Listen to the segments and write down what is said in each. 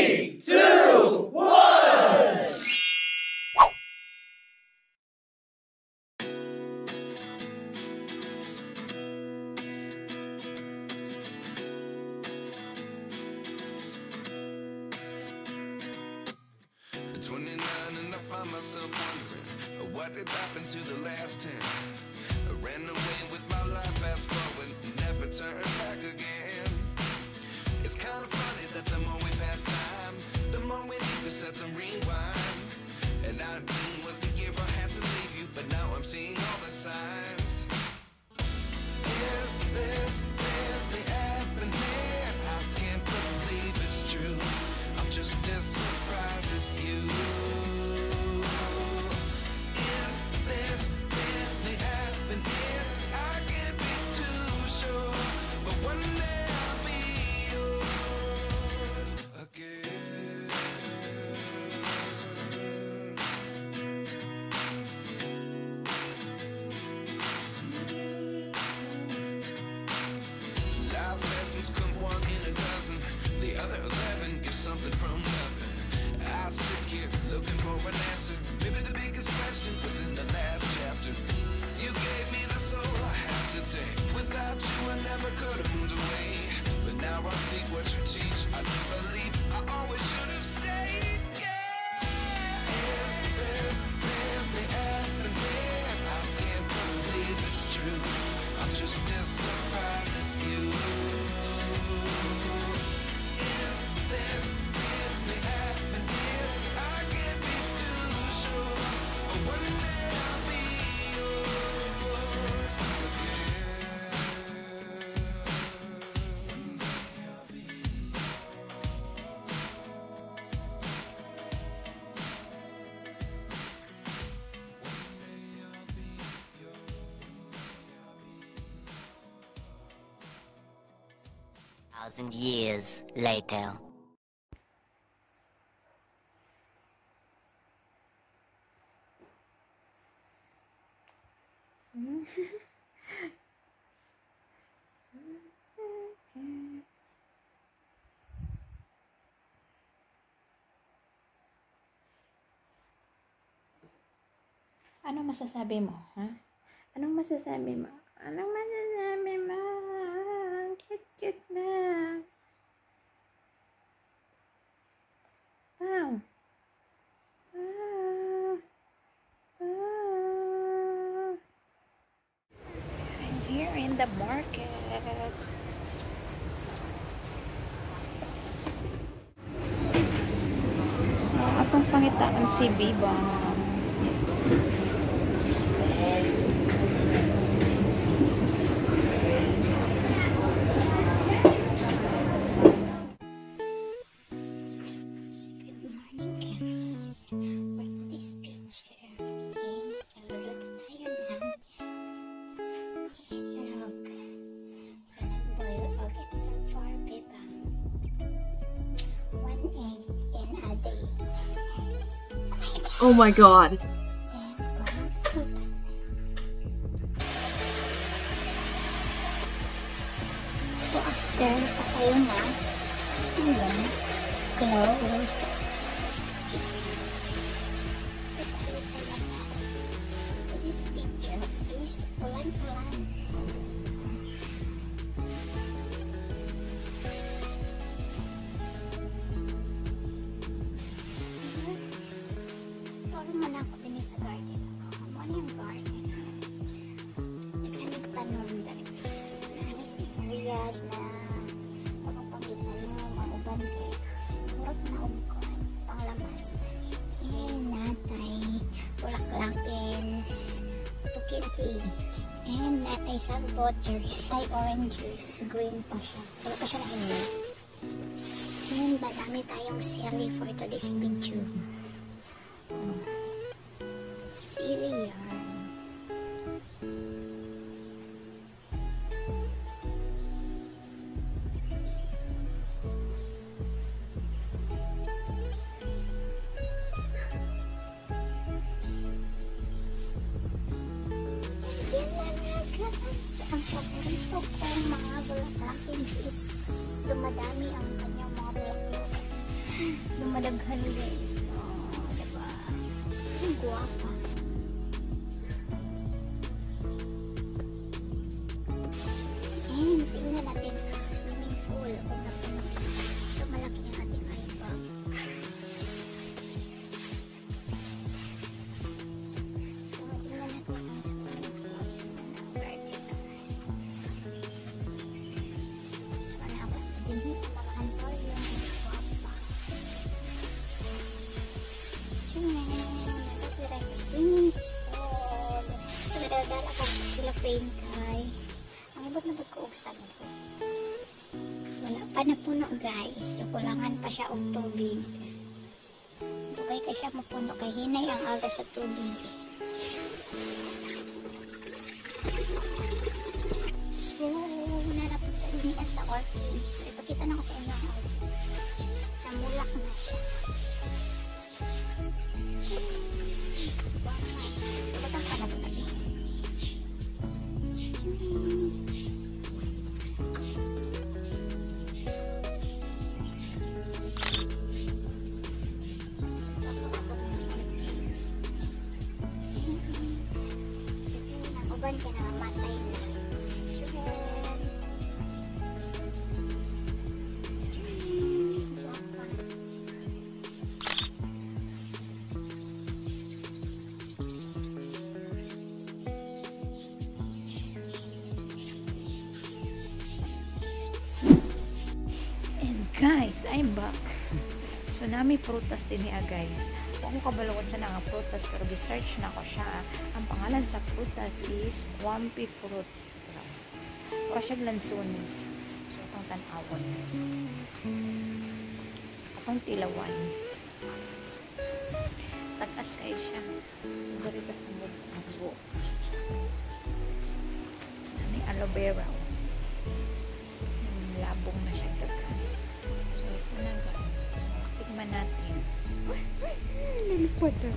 3, 2, 1! At 29 and I find myself wondering what did happen to the last 10. I ran away with my life, fast forward, never turn back again. It's kind of funny that the more we pass time, the more we need to set the rewind. And 19 was the year I had to leave you, but now I'm seeing all the signs. Is this really happening? I can't believe it's true. I'm just as surprised as you. Is this really happening? I can't be too sure, but one day I'll be yours again. Life lessons come one in a dozen. The other 11 get something from nothing. I sit here looking for an answer. Maybe the biggest question was in the last chapter. You gave me the soul I have today. Without you I never could have moved away. But now I see what you teach. I do believe I always should have stayed. Yeah. Is this really happening? I can't believe it's true. I'm just as surprised as you. Is this really happening? I can't be too sure, but one day I'll be yours again. One day I'll be Thousand years later. Anong masasabi mo, ha? Anong masasabi mo? Anong masasabi mo? Cute na. Wow. I'm here in the market. So, atong pangitaan si Biba. Oh my god. So after patayo na, ayan, close. Patayo sa labas. This picture is ulan-ulan. Na pagpapangitan mo mauban kay murag na umkon panglamas natay bulaklakins tukinti and natay sagbot jersey orange juice green pa siya wala pa siya na inyo and madami tayong sili for today's video sili yan. Ang paborito kong mga bulaklakins is dumadami ang kanyang mga bulaklak. Lumadaghan guys. Oh, diba? So guwapa. And tingnan natin ang swimming pool. Kung napuno. So malaki ang ating eyebag. So tingnan natin ang swimming pool. So garden na. So naman. Hindi pa mga antol yung guwapa. So natapira sa swimming pool. So nadadala ko sila frame kay. Ang ibag na magkausap ko. Wala pa na puno guys. So kulangan pa siya og tubig. Dugay ka siya mapuno kay hinay ang alga sa tubig. So nanapunta din sa orchids. So ipakita na ko sa inyo ang orchids. Namulak na siya. Batang ka na ito natin. Uban ka na matay na. And guys, I'm back. So nami prutas din niya guys. Kung kabalawon sa nga prutas pero research na ko siya. Ang pangalan sa prutas is Swampy fruit. O siya lansones. So itong tanawon. Itong tilawan. Tatas kayo siya. Garita sa mugbo. Ano aloe vera. Labong na siya daghan. So ito na guys. Tikman natin. Lalipad na.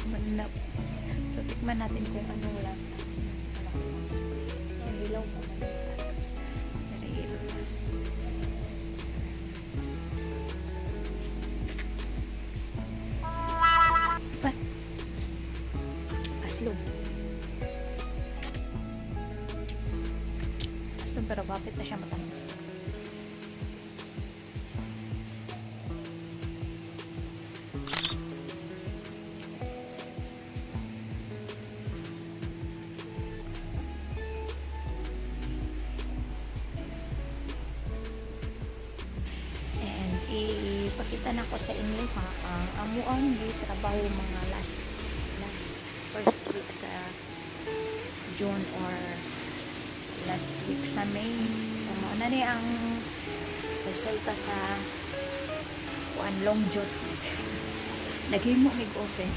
Manap. So tikman natin kung anong lasa. Ang ilaw ko man. Naliilaw na. Pa. Aslog. Aslog pero bakit na siya matamis? Ipakita na ko sa inyo ha ang amuang di trabaho mga last first week sa June or last week sa May. Ano ni ang resulta sa long jot naghimo mig open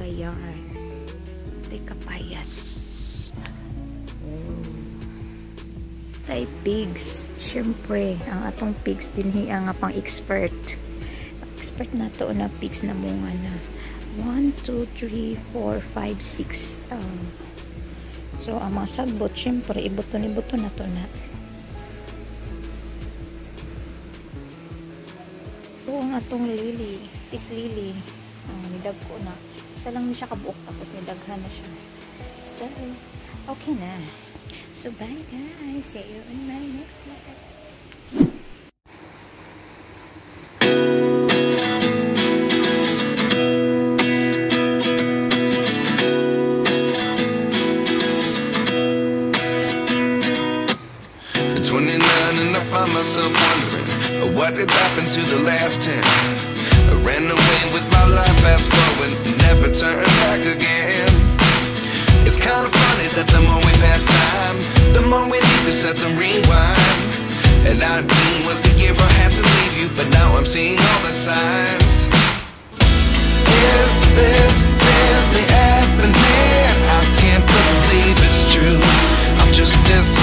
yarn tay kapayas tay pigs syempre ang atong pigs dinhi ang pang expert na to na pigs na munga na 1, 2, 3, 4, 5, 6 so ang mga sagbot syempre ibuton na to na so ang atong lily is lily nidag ko na isa lang siya kabuok tapos nidaghan na siya. So, okay na. So, bye guys. See you in my next vlog. At 29 and I find myself wondering what did happen to the last 10. I ran away with my life, fast forward, never turn back again. It's kind of funny that the more we pass time, the more we need to set the rewind. And 19 was the year I had to leave you, but now I'm seeing all the signs. Is this really happening? I can't believe it's true. I'm just as